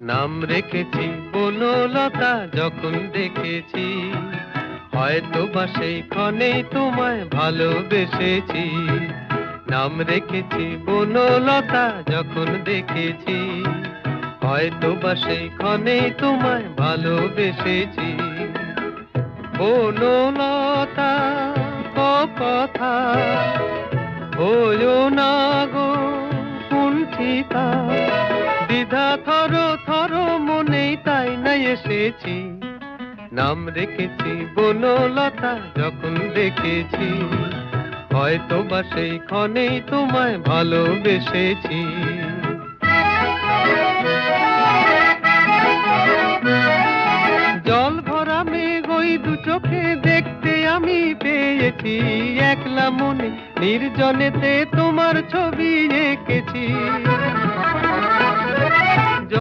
নাম রেখেছি বনলতা যখন দেখেছি, হয়তো বা সেই ক্ষণেই তোমায় ভালোবেসেছি। নাম রেখেছি বনলতা যখন দেখেছি, হয়তো বা সেই ক্ষণেই তোমায় ভালোবেসেছি। বনলতা কথা হইও না গো কুণ্ঠিতা, দ্বিধা থর থর মনেই তাই না এসেছি। নাম রেখেছি বনলতা যখন দেখেছি, হয়তো বা সেই ক্ষণেই তোমায় ভালোবেসেছি। জল ভরা মেঘ ওই দু চোখে দেখতে আমি পেয়েছি, একলা মনে নির্জনেতে তোমার ছবি এঁকেছি।